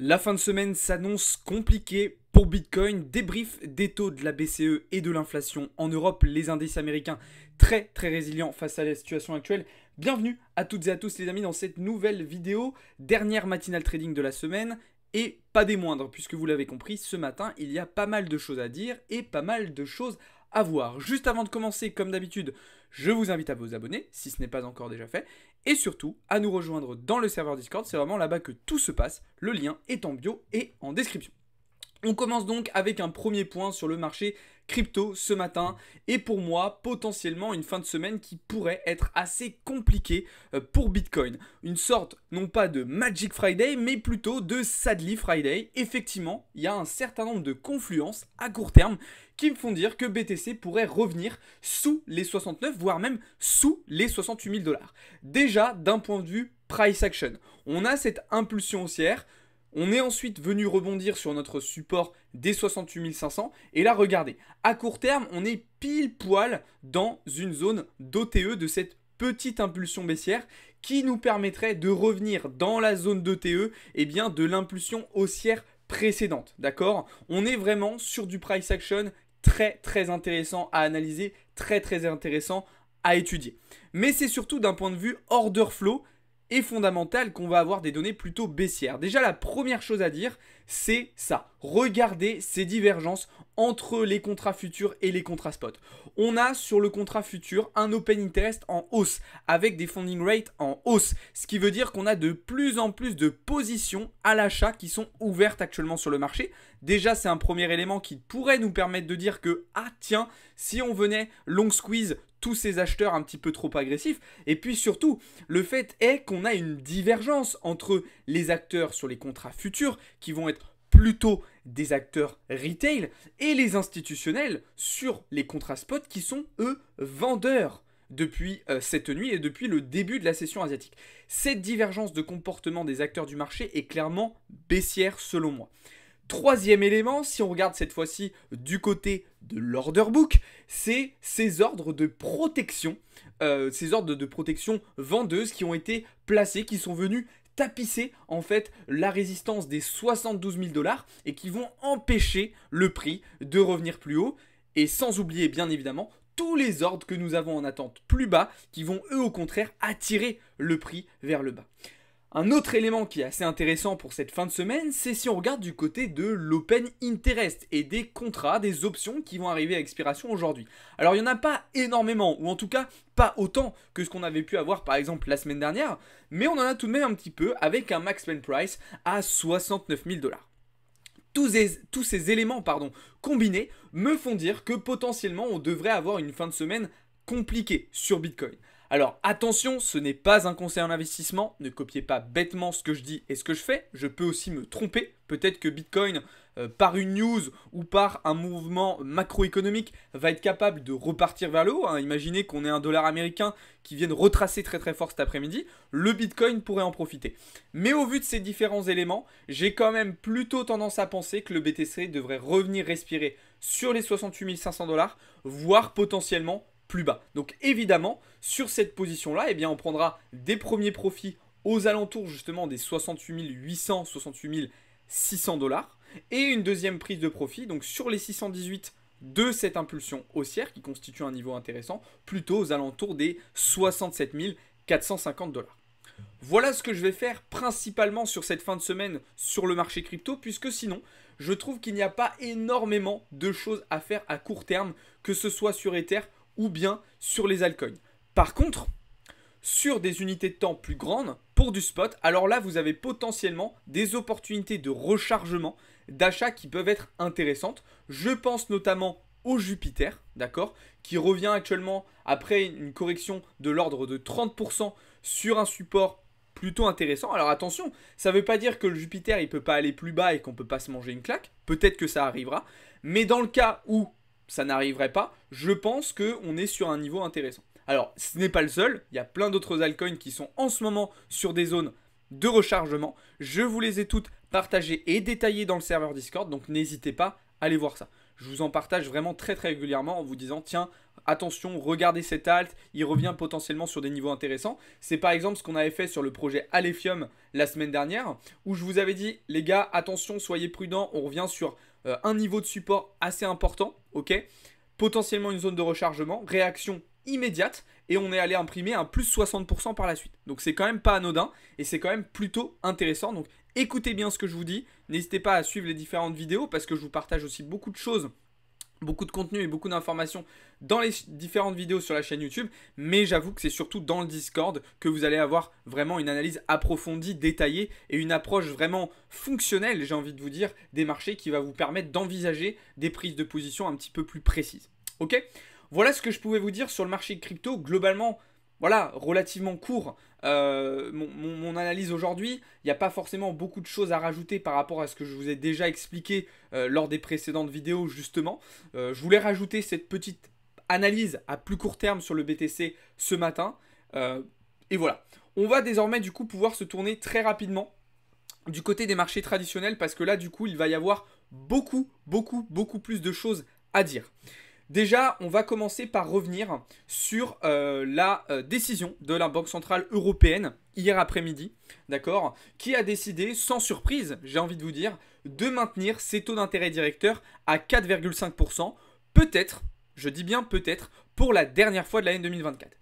La fin de semaine s'annonce compliquée pour Bitcoin. Débrief des taux de la BCE et de l'inflation en Europe, les indices américains très résilients face à la situation actuelle. Bienvenue à toutes et à tous les amis dans cette nouvelle vidéo, dernière matinale trading de la semaine et pas des moindres puisque vous l'avez compris, ce matin il y a pas mal de choses à dire et pas mal de choses à voir. Juste avant de commencer, comme d'habitude, je vous invite à vous abonner si ce n'est pas encore déjà fait et surtout à nous rejoindre dans le serveur Discord, c'est vraiment là-bas que tout se passe, le lien est en bio et en description. On commence donc avec un premier point sur le marché crypto ce matin et pour moi potentiellement une fin de semaine qui pourrait être assez compliquée pour Bitcoin. Une sorte non pas de Magic Friday mais plutôt de Sadly Friday. Effectivement, il y a un certain nombre de confluences à court terme qui me font dire que BTC pourrait revenir sous les 69 voire même sous les 68 000 $. Déjà d'un point de vue price action, on a cette impulsion haussière. On est ensuite venu rebondir sur notre support des 68 500. Et là, regardez, à court terme, on est pile poil dans une zone d'OTE de cette petite impulsion baissière qui nous permettrait de revenir dans la zone d'OTE de l'impulsion haussière précédente. D'accord? On est vraiment sur du price action très intéressant à analyser, très intéressant à étudier. Mais c'est surtout d'un point de vue order flow et fondamental qu'on va avoir des données plutôt baissières. Déjà, la première chose à dire, c'est ça. Regardez ces divergences entre les contrats futurs et les contrats spot. On a sur le contrat futur un open interest en hausse avec des funding rates en hausse. Ce qui veut dire qu'on a de plus en plus de positions à l'achat qui sont ouvertes actuellement sur le marché. Déjà, c'est un premier élément qui pourrait nous permettre de dire que, ah tiens, si on venait long squeeze tous ces acheteurs un petit peu trop agressifs. Et puis surtout, le fait est qu'on a une divergence entre les acteurs sur les contrats futurs qui vont être plutôt des acteurs retail et les institutionnels sur les contrats spot qui sont eux vendeurs depuis cette nuit et depuis le début de la session asiatique. Cette divergence de comportement des acteurs du marché est clairement baissière selon moi. Troisième élément, si on regarde cette fois-ci du côté de l'order book, c'est ces ordres de protection, vendeuses qui ont été placés, qui sont venus tapisser en fait la résistance des 72 000 $ et qui vont empêcher le prix de revenir plus haut. Et sans oublier bien évidemment tous les ordres que nous avons en attente plus bas qui vont eux au contraire attirer le prix vers le bas. Un autre élément qui est assez intéressant pour cette fin de semaine, c'est si on regarde du côté de l'open interest et des contrats, des options qui vont arriver à expiration aujourd'hui. Alors il n'y en a pas énormément, ou en tout cas pas autant que ce qu'on avait pu avoir par exemple la semaine dernière, mais on en a tout de même un petit peu avec un max spend price à 69 000 $. Tous ces éléments combinés me font dire que potentiellement on devrait avoir une fin de semaine compliquée sur Bitcoin. Alors attention, ce n'est pas un conseil en investissement, ne copiez pas bêtement ce que je dis et ce que je fais, je peux aussi me tromper, peut-être que Bitcoin, par une news ou par un mouvement macroéconomique, va être capable de repartir vers le haut. Imaginez qu'on ait un dollar américain qui vienne retracer très fort cet après-midi, le Bitcoin pourrait en profiter. Mais au vu de ces différents éléments, j'ai quand même plutôt tendance à penser que le BTC devrait revenir respirer sur les 68 500 $, voire potentiellement plus bas. Donc évidemment, sur cette position-là, on prendra des premiers profits aux alentours justement des 68 800, 68 600 $ et une deuxième prise de profit, donc sur les 618 de cette impulsion haussière qui constitue un niveau intéressant, plutôt aux alentours des 67 450 $. Voilà ce que je vais faire principalement sur cette fin de semaine sur le marché crypto, puisque sinon, je trouve qu'il n'y a pas énormément de choses à faire à court terme, que ce soit sur Ether ou bien sur les altcoins. Par contre, sur des unités de temps plus grandes, pour du spot, alors là, vous avez potentiellement des opportunités de rechargement, d'achat qui peuvent être intéressantes. Je pense notamment au Jupiter, d'accord, qui revient actuellement après une correction de l'ordre de 30% sur un support plutôt intéressant. Alors attention, ça ne veut pas dire que le Jupiter, il ne peut pas aller plus bas et qu'on ne peut pas se manger une claque. Peut-être que ça arrivera, mais dans le cas où ça n'arriverait pas, je pense qu'on est sur un niveau intéressant. Alors, ce n'est pas le seul, il y a plein d'autres altcoins qui sont en ce moment sur des zones de rechargement. Je vous les ai toutes partagées et détaillées dans le serveur Discord, donc n'hésitez pas à aller voir ça. Je vous en partage vraiment très régulièrement en vous disant, tiens, attention, regardez cet alt, il revient potentiellement sur des niveaux intéressants. C'est par exemple ce qu'on avait fait sur le projet Alephium la semaine dernière, où je vous avais dit, les gars, attention, soyez prudents, on revient sur un niveau de support assez important, ok, potentiellement une zone de rechargement, réaction immédiate, et on est allé imprimer un plus 60% par la suite. Donc c'est quand même pas anodin, et c'est quand même plutôt intéressant. Donc écoutez bien ce que je vous dis, n'hésitez pas à suivre les différentes vidéos, parce que je vous partage aussi beaucoup de choses, beaucoup de contenu et beaucoup d'informations dans les différentes vidéos sur la chaîne YouTube, mais j'avoue que c'est surtout dans le Discord que vous allez avoir vraiment une analyse approfondie, détaillée et une approche vraiment fonctionnelle, j'ai envie de vous dire, des marchés qui va vous permettre d'envisager des prises de position un petit peu plus précises. Ok ? Voilà ce que je pouvais vous dire sur le marché crypto. Globalement, voilà, relativement court mon analyse aujourd'hui. Il n'y a pas forcément beaucoup de choses à rajouter par rapport à ce que je vous ai déjà expliqué lors des précédentes vidéos justement. Je voulais rajouter cette petite analyse à plus court terme sur le BTC ce matin. Et voilà. On va désormais du coup pouvoir se tourner très rapidement du côté des marchés traditionnels parce que là du coup il va y avoir beaucoup plus de choses à dire. Déjà, on va commencer par revenir sur la décision de la Banque Centrale Européenne hier après-midi, d'accord, qui a décidé, sans surprise, j'ai envie de vous dire, de maintenir ses taux d'intérêt directeurs à 4,5%, peut-être, je dis bien peut-être, pour la dernière fois de l'année 2024.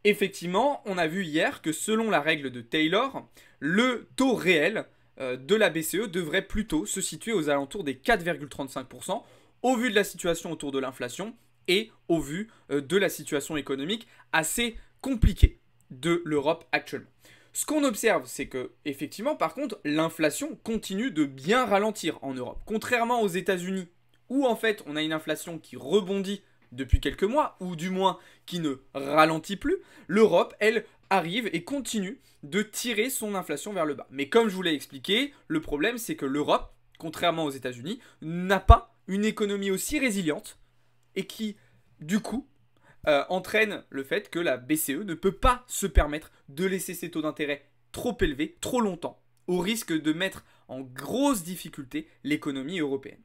Effectivement, on a vu hier que selon la règle de Taylor, le taux réel de la BCE devrait plutôt se situer aux alentours des 4,35%, au vu de la situation autour de l'inflation et au vu de la situation économique assez compliquée de l'Europe actuellement. Ce qu'on observe, c'est que, effectivement, par contre, l'inflation continue de bien ralentir en Europe. Contrairement aux États-Unis, où en fait on a une inflation qui rebondit depuis quelques mois, ou du moins qui ne ralentit plus, l'Europe, elle, arrive et continue de tirer son inflation vers le bas. Mais comme je vous l'ai expliqué, le problème c'est que l'Europe, contrairement aux États-Unis, n'a pas une économie aussi résiliente et qui, du coup, entraîne le fait que la BCE ne peut pas se permettre de laisser ses taux d'intérêt trop élevés, trop longtemps, au risque de mettre en grosse difficulté l'économie européenne.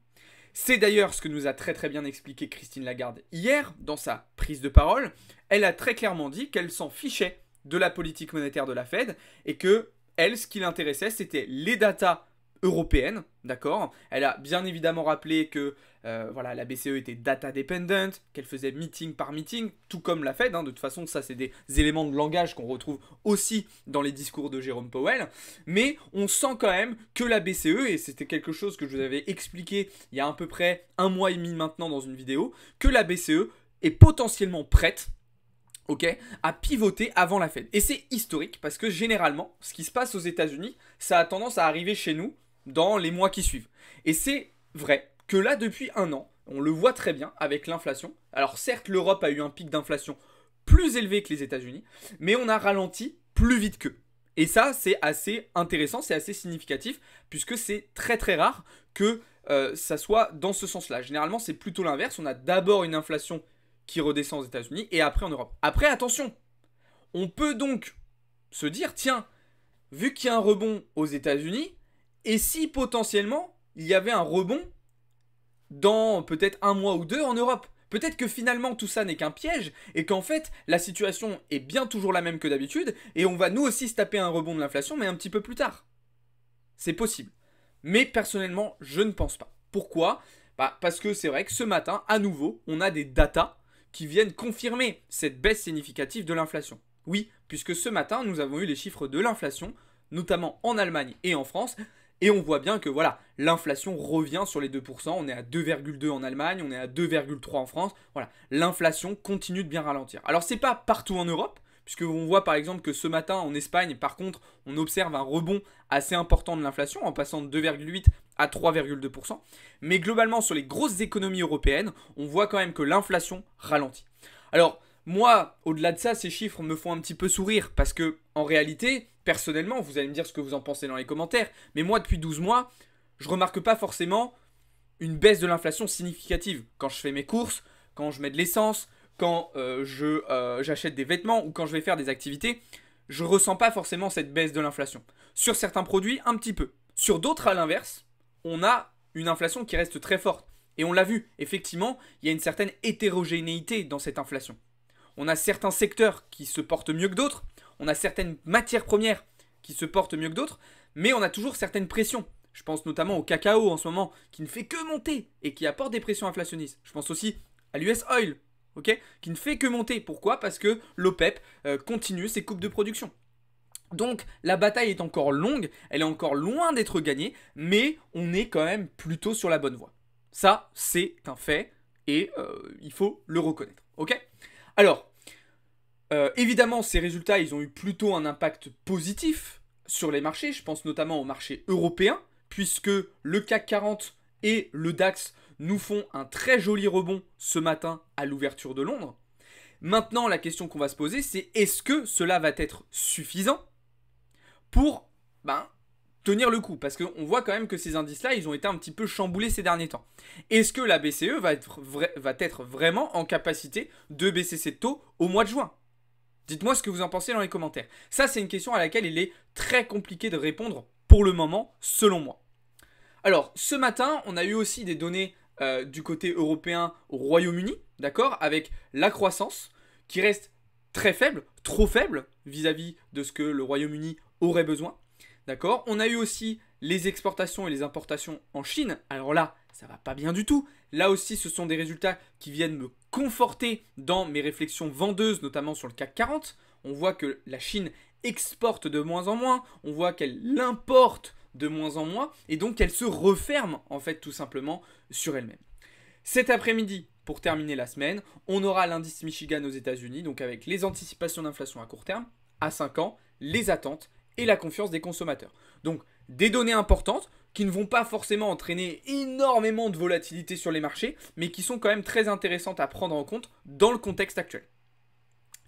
C'est d'ailleurs ce que nous a très bien expliqué Christine Lagarde hier, dans sa prise de parole. Elle a très clairement dit qu'elle s'en fichait de la politique monétaire de la Fed et que, elle, ce qui l'intéressait, c'était les datas européenne, d'accord. Elle a bien évidemment rappelé que voilà, la BCE était data dependent, qu'elle faisait meeting par meeting, tout comme la Fed. De toute façon, ça c'est des éléments de langage qu'on retrouve aussi dans les discours de Jérôme Powell. Mais on sent quand même que la BCE, et c'était quelque chose que je vous avais expliqué il y a à peu près un mois et demi maintenant dans une vidéo, que la BCE est potentiellement prête, ok, à pivoter avant la Fed. Et c'est historique parce que généralement, ce qui se passe aux États-Unis, ça a tendance à arriver chez nous dans les mois qui suivent. Et c'est vrai que là, depuis un an, on le voit très bien avec l'inflation. Alors certes, l'Europe a eu un pic d'inflation plus élevé que les États-Unis, mais on a ralenti plus vite qu'eux. Et ça, c'est assez intéressant, c'est assez significatif, puisque c'est très rare que ça soit dans ce sens-là. Généralement, c'est plutôt l'inverse. On a d'abord une inflation qui redescend aux États-Unis et après en Europe. Après, attention, on peut donc se dire, tiens, vu qu'il y a un rebond aux États-Unis, et si potentiellement il y avait un rebond dans peut-être un mois ou deux en Europe? Peut-être que finalement tout ça n'est qu'un piège et qu'en fait la situation est bien toujours la même que d'habitude et on va nous aussi se taper un rebond de l'inflation mais un petit peu plus tard. C'est possible. Mais personnellement, je ne pense pas. Pourquoi ? Parce que c'est vrai que ce matin, à nouveau, on a des datas qui viennent confirmer cette baisse significative de l'inflation. Oui, puisque ce matin, nous avons eu les chiffres de l'inflation, notamment en Allemagne et en France, et on voit bien que voilà, l'inflation revient sur les 2%, on est à 2,2 en Allemagne, on est à 2,3 en France, voilà, l'inflation continue de bien ralentir. Alors c'est pas partout en Europe, puisque on voit par exemple que ce matin en Espagne, par contre, on observe un rebond assez important de l'inflation, en passant de 2,8 à 3,2%, mais globalement sur les grosses économies européennes, on voit quand même que l'inflation ralentit. Alors, moi, au-delà de ça, ces chiffres me font un petit peu sourire, parce que en réalité, personnellement, vous allez me dire ce que vous en pensez dans les commentaires, mais moi, depuis 12 mois, je remarque pas forcément une baisse de l'inflation significative. Quand je fais mes courses, quand je mets de l'essence, quand j'achète des vêtements ou quand je vais faire des activités, je ressens pas forcément cette baisse de l'inflation. Sur certains produits, un petit peu. Sur d'autres, à l'inverse, on a une inflation qui reste très forte. Et on l'a vu, effectivement, il y a une certaine hétérogénéité dans cette inflation. On a certains secteurs qui se portent mieux que d'autres, on a certaines matières premières qui se portent mieux que d'autres, mais on a toujours certaines pressions. Je pense notamment au cacao en ce moment, qui ne fait que monter et qui apporte des pressions inflationnistes. Je pense aussi à l'US Oil, qui ne fait que monter. Pourquoi? Parce que l'OPEP continue ses coupes de production. Donc la bataille est encore longue, elle est encore loin d'être gagnée, mais on est quand même plutôt sur la bonne voie. Ça, c'est un fait et il faut le reconnaître. Alors, évidemment, ces résultats, ils ont eu plutôt un impact positif sur les marchés. Je pense notamment au marché européen, puisque le CAC 40 et le DAX nous font un très joli rebond ce matin à l'ouverture de Londres. Maintenant, la question qu'on va se poser, c'est est-ce que cela va être suffisant pour tenir le coup? Parce qu'on voit quand même que ces indices-là, ils ont été un petit peu chamboulés ces derniers temps. Est-ce que la BCE va être vraiment en capacité de baisser ses taux au mois de juin? Dites-moi ce que vous en pensez dans les commentaires. Ça, c'est une question à laquelle il est très compliqué de répondre pour le moment, selon moi. Alors, ce matin, on a eu aussi des données du côté européen au Royaume-Uni, d'accord, avec la croissance qui reste très faible, trop faible vis-à-vis de ce que le Royaume-Uni aurait besoin, d'accord. On a eu aussi les exportations et les importations en Chine. Alors là, ça va pas bien du tout. Là aussi, ce sont des résultats qui viennent me conforter dans mes réflexions vendeuses, notamment sur le CAC 40. On voit que la Chine exporte de moins en moins, on voit qu'elle l'importe de moins en moins, et donc elle se referme en fait tout simplement sur elle-même. Cet après-midi, pour terminer la semaine, on aura l'indice Michigan aux États-Unis, donc avec les anticipations d'inflation à court terme, à 5 ans, les attentes et la confiance des consommateurs. Donc des données importantes qui ne vont pas forcément entraîner énormément de volatilité sur les marchés, mais qui sont quand même très intéressantes à prendre en compte dans le contexte actuel.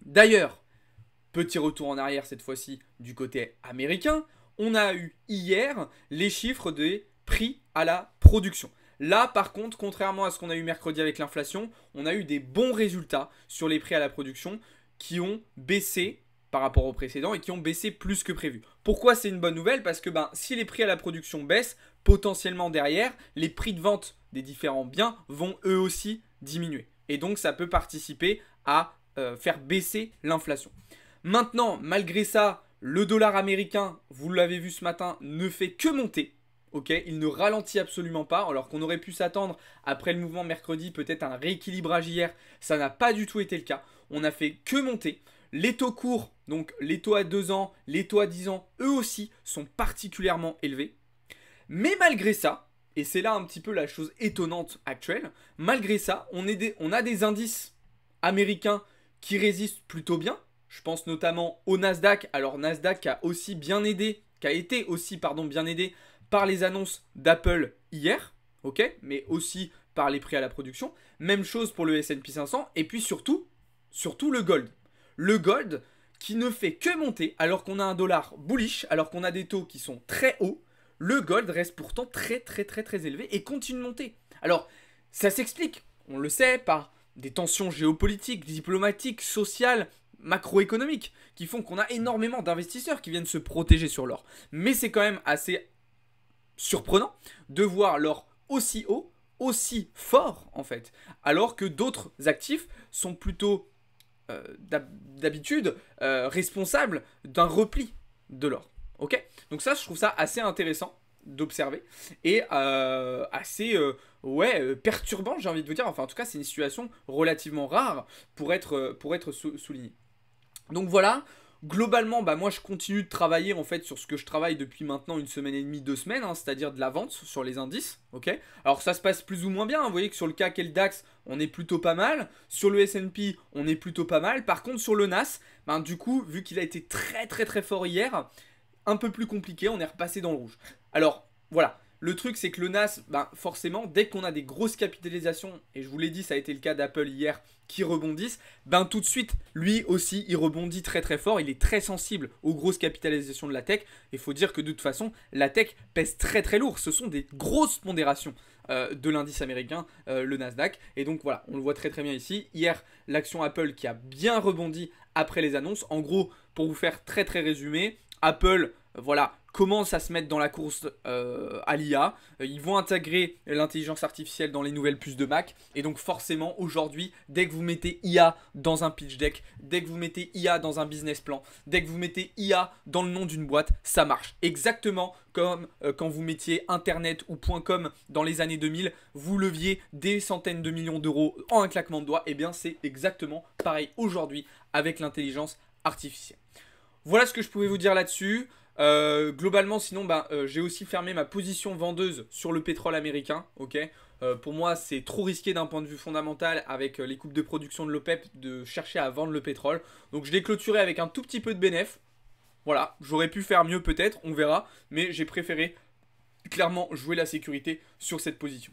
D'ailleurs, petit retour en arrière cette fois-ci du côté américain, on a eu hier les chiffres des prix à la production. Là, par contre, contrairement à ce qu'on a eu mercredi avec l'inflation, on a eu des bons résultats sur les prix à la production qui ont baissé par rapport au précédent et qui ont baissé plus que prévu. Pourquoi c'est une bonne nouvelle? Parce que si les prix à la production baissent, potentiellement derrière, les prix de vente des différents biens vont eux aussi diminuer. Et donc ça peut participer à faire baisser l'inflation. Maintenant, malgré ça, le dollar américain, vous l'avez vu ce matin, ne fait que monter. Il ne ralentit absolument pas, alors qu'on aurait pu s'attendre, après le mouvement mercredi, peut-être un rééquilibrage hier. Ça n'a pas du tout été le cas. On n'a fait que monter. Les taux courts, donc les taux à 2 ans, les taux à 10 ans, eux aussi, sont particulièrement élevés. Mais malgré ça, et c'est là un petit peu la chose étonnante actuelle, malgré ça, on a des indices américains qui résistent plutôt bien. Je pense notamment au Nasdaq. Alors Nasdaq a été aussi bien aidé par les annonces d'Apple hier, mais aussi par les prix à la production. Même chose pour le S&P 500 et puis surtout le gold. Le gold qui ne fait que monter alors qu'on a un dollar bullish, alors qu'on a des taux qui sont très hauts. Le gold reste pourtant très élevé et continue de monter. Alors ça s'explique, on le sait, par des tensions géopolitiques, diplomatiques, sociales, macroéconomiques qui font qu'on a énormément d'investisseurs qui viennent se protéger sur l'or. Mais c'est quand même assez surprenant de voir l'or aussi haut, aussi fort en fait, alors que d'autres actifs sont plutôt d'habitude responsables d'un repli de l'or. Donc ça, je trouve ça assez intéressant d'observer et assez perturbant, j'ai envie de vous dire. Enfin, en tout cas, c'est une situation relativement rare pour être soulignée. Donc voilà, globalement, moi je continue de travailler en fait sur ce que je travaille depuis maintenant une semaine et demie, 2 semaines, c'est-à-dire de la vente sur les indices. Alors ça se passe plus ou moins bien, vous voyez que sur le CAC et le DAX, on est plutôt pas mal. Sur le S&P, on est plutôt pas mal. Par contre, sur le Nas, du coup, vu qu'il a été très fort hier, un peu plus compliqué, on est repassé dans le rouge. Alors voilà. Le truc, c'est que le Nas, forcément, dès qu'on a des grosses capitalisations, et je vous l'ai dit, ça a été le cas d'Apple hier, qui rebondissent, tout de suite, lui aussi, il rebondit très fort. Il est très sensible aux grosses capitalisations de la tech. Il faut dire que de toute façon, la tech pèse très lourd. Ce sont des grosses pondérations de l'indice américain, le Nasdaq. Et donc voilà, on le voit très bien ici. Hier, l'action Apple qui a bien rebondi après les annonces. En gros, pour vous faire très résumé, Apple... voilà, commencent à se mettre dans la course à l'IA. Ils vont intégrer l'intelligence artificielle dans les nouvelles puces de Mac. Et donc forcément, aujourd'hui, dès que vous mettez IA dans un pitch deck, dès que vous mettez IA dans un business plan, dès que vous mettez IA dans le nom d'une boîte, ça marche. Exactement comme quand vous mettiez Internet ou .com dans les années 2000, vous leviez des centaines de millions d'euros en un claquement de doigts. Et bien c'est exactement pareil aujourd'hui avec l'intelligence artificielle. Voilà ce que je pouvais vous dire là-dessus. Globalement, sinon, j'ai aussi fermé ma position vendeuse sur le pétrole américain. Ok, pour moi, c'est trop risqué d'un point de vue fondamental avec les coupes de production de l'OPEP de chercher à vendre le pétrole. Donc, je l'ai clôturé avec un tout petit peu de bénéf. Voilà, j'aurais pu faire mieux peut-être, on verra. Mais j'ai préféré clairement jouer la sécurité sur cette position.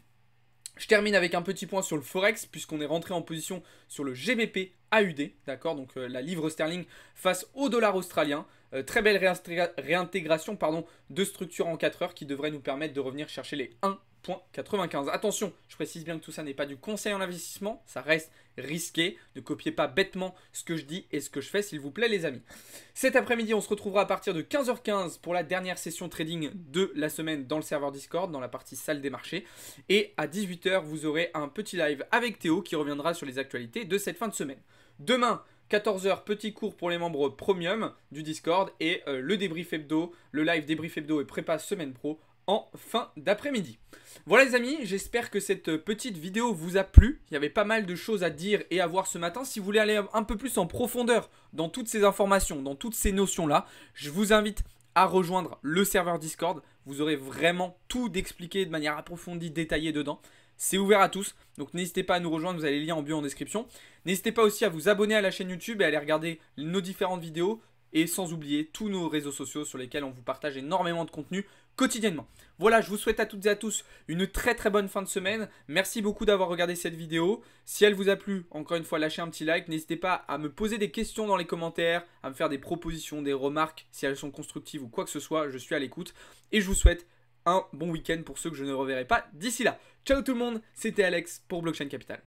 Je termine avec un petit point sur le Forex, puisqu'on est rentré en position sur le GBP AUD, d'accord, donc la livre sterling face au dollar australien. Très belle réintégration de structure en 4 heures qui devrait nous permettre de revenir chercher les 1,95. Attention, je précise bien que tout ça n'est pas du conseil en investissement, ça reste risqué. Ne copiez pas bêtement ce que je dis et ce que je fais, s'il vous plaît les amis. Cet après-midi, on se retrouvera à partir de 15h15 pour la dernière session trading de la semaine dans le serveur Discord, dans la partie salle des marchés. Et à 18h, vous aurez un petit live avec Théo qui reviendra sur les actualités de cette fin de semaine. Demain, 14h, petit cours pour les membres premium du Discord et le débrief hebdo, le live débrief hebdo et prépa semaine pro en fin d'après-midi. Voilà les amis, j'espère que cette petite vidéo vous a plu. Il y avait pas mal de choses à dire et à voir ce matin. Si vous voulez aller un peu plus en profondeur dans toutes ces informations, dans toutes ces notions-là, je vous invite à rejoindre le serveur Discord. Vous aurez vraiment tout d'expliqué de manière approfondie, détaillée dedans. C'est ouvert à tous, donc n'hésitez pas à nous rejoindre, vous avez les liens en bio en description. N'hésitez pas aussi à vous abonner à la chaîne YouTube et à aller regarder nos différentes vidéos. Et sans oublier tous nos réseaux sociaux sur lesquels on vous partage énormément de contenu quotidiennement. Voilà, je vous souhaite à toutes et à tous une très très bonne fin de semaine. Merci beaucoup d'avoir regardé cette vidéo. Si elle vous a plu, encore une fois, lâchez un petit like. N'hésitez pas à me poser des questions dans les commentaires, à me faire des propositions, des remarques, si elles sont constructives ou quoi que ce soit. Je suis à l'écoute. Et je vous souhaite un bon week-end pour ceux que je ne reverrai pas d'ici là. Ciao tout le monde, c'était Alex pour Blockchain Capital.